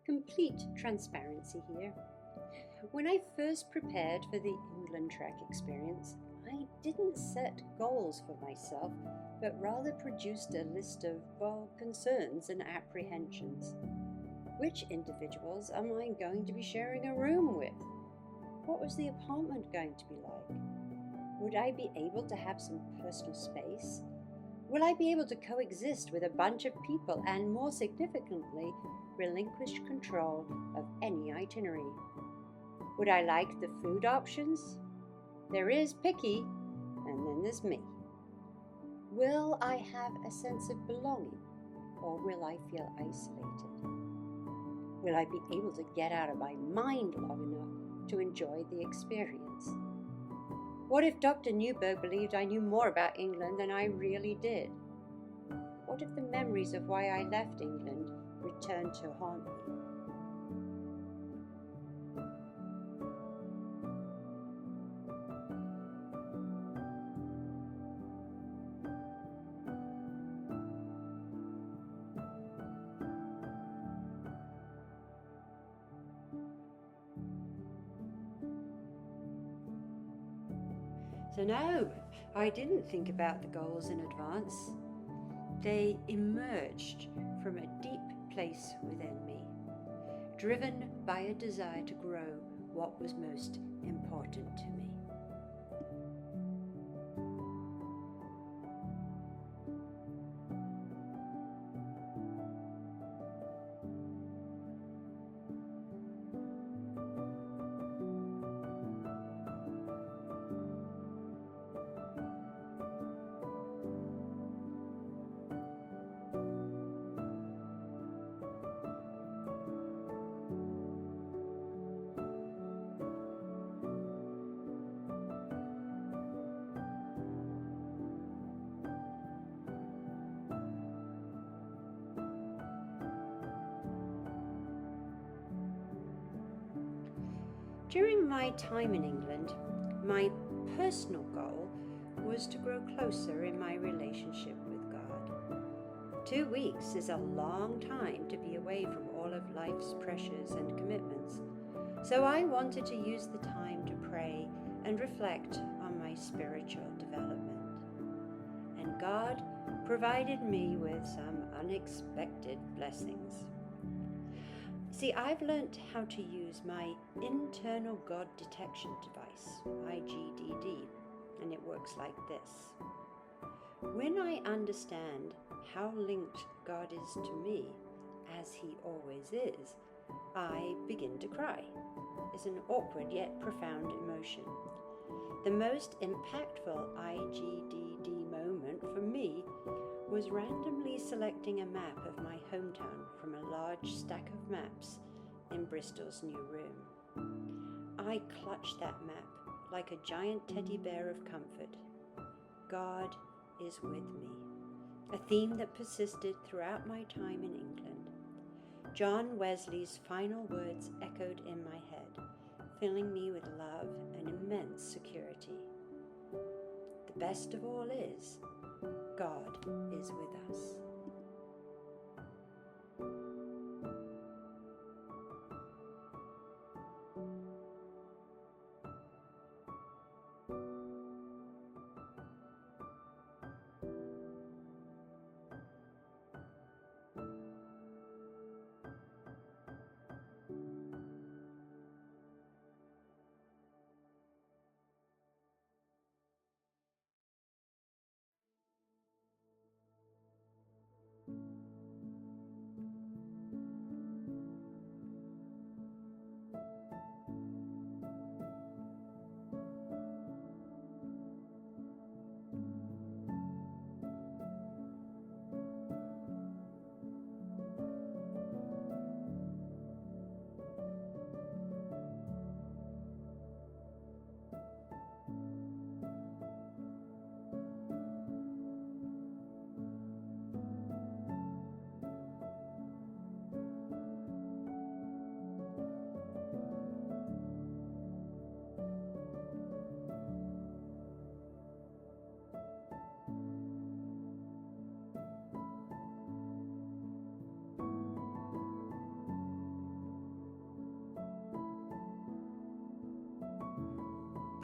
Complete transparency here. When I first prepared for the England Trek experience, I didn't set goals for myself, but rather produced a list of, concerns and apprehensions. Which individuals am I going to be sharing a room with? What was the apartment going to be like? Would I be able to have some personal space? Will I be able to coexist with a bunch of people and, more significantly, relinquish control of any itinerary? Would I like the food options? There is picky, and then there's me. Will I have a sense of belonging, or will I feel isolated? Will I be able to get out of my mind long enough to enjoy the experience? What if Dr. Newberg believed I knew more about England than I really did? What if the memories of why I left England returned to haunt me? So no, I didn't think about the goals in advance. They emerged from a deep place within me, driven by a desire to grow what was most important to me. During my time in England, my personal goal was to grow closer in my relationship with God. 2 weeks is a long time to be away from all of life's pressures and commitments, so I wanted to use the time to pray and reflect on my spiritual development. And God provided me with some unexpected blessings. See, I've learnt how to use my internal God detection device, IGDD, and it works like this. When I understand how linked God is to me, as He always is, I begin to cry. It's an awkward yet profound emotion. The most impactful IGDD moment for me was randomly selecting a map of my hometown from a large stack of maps in Bristol's new room. I clutched that map like a giant teddy bear of comfort. God is with me, a theme that persisted throughout my time in England. John Wesley's final words echoed in my head, filling me with love and immense security. The best of all is, God is with us.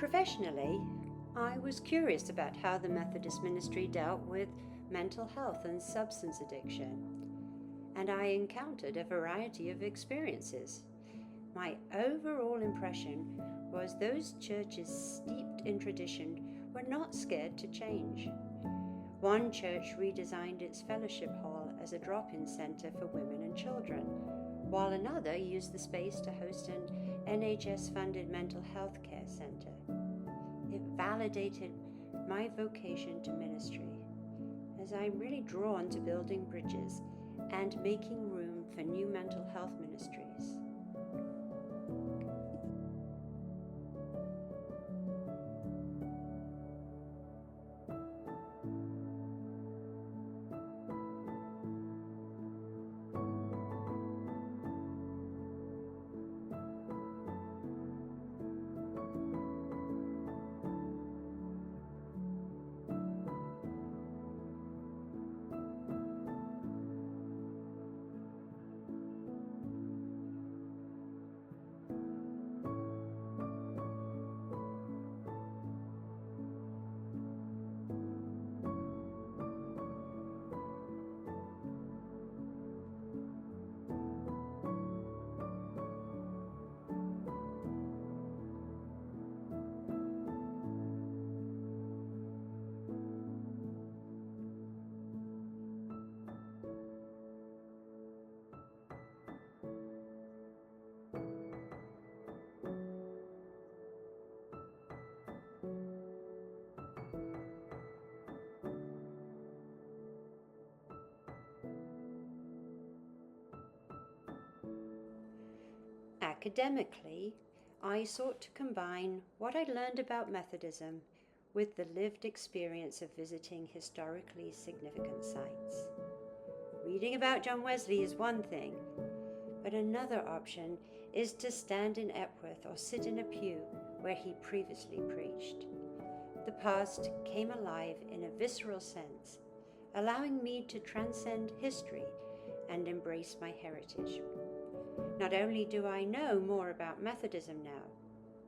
Professionally, I was curious about how the Methodist ministry dealt with mental health and substance addiction, and I encountered a variety of experiences. My overall impression was those churches steeped in tradition were not scared to change. One church redesigned its fellowship hall as a drop-in center for women and children, while another used the space to host an NHS-funded mental health care center. It validated my vocation to ministry, as I'm really drawn to building bridges and making room for new mental health ministries. Academically, I sought to combine what I learned about Methodism with the lived experience of visiting historically significant sites. Reading about John Wesley is one thing, but another option is to stand in Epworth or sit in a pew where he previously preached. The past came alive in a visceral sense, allowing me to transcend history and embrace my heritage. Not only do I know more about Methodism now,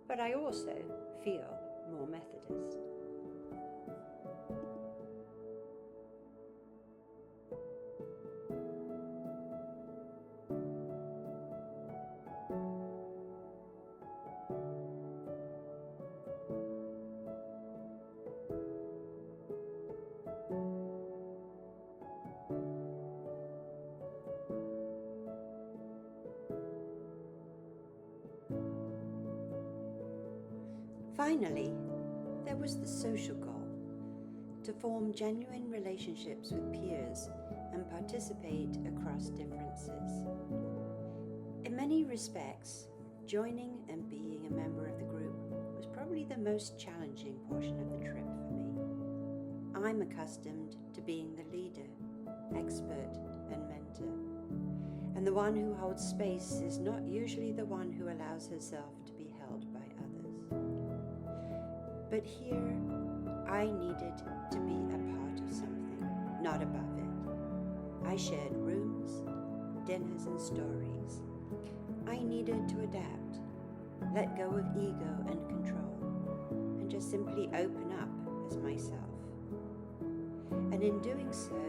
but I also feel more Methodist. Finally, there was the social goal, to form genuine relationships with peers and participate across differences. In many respects, joining and being a member of the group was probably the most challenging portion of the trip for me. I'm accustomed to being the leader, expert, and mentor, and the one who holds space is not usually the one who allows herself to be held by others. But here, I needed to be a part of something, not above it. I shared rooms, dinners, and stories. I needed to adapt, let go of ego and control, and just simply open up as myself. And in doing so,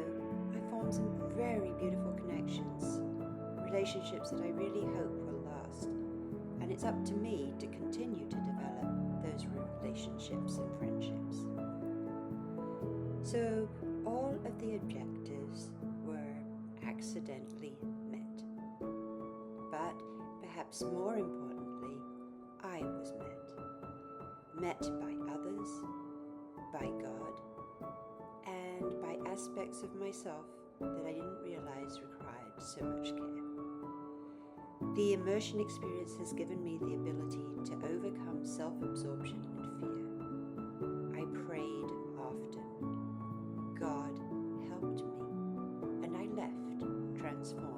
I formed some very beautiful connections, relationships that I really hope will last. And it's up to me to continue to develop those relationships and friendships. So all of the objectives were accidentally met. But perhaps more importantly, I was met by others, by God, and by aspects of myself that I didn't realize required so much care. The immersion experience has given me the ability to overcome self-absorption and fear. I prayed often. God helped me, and I left transformed.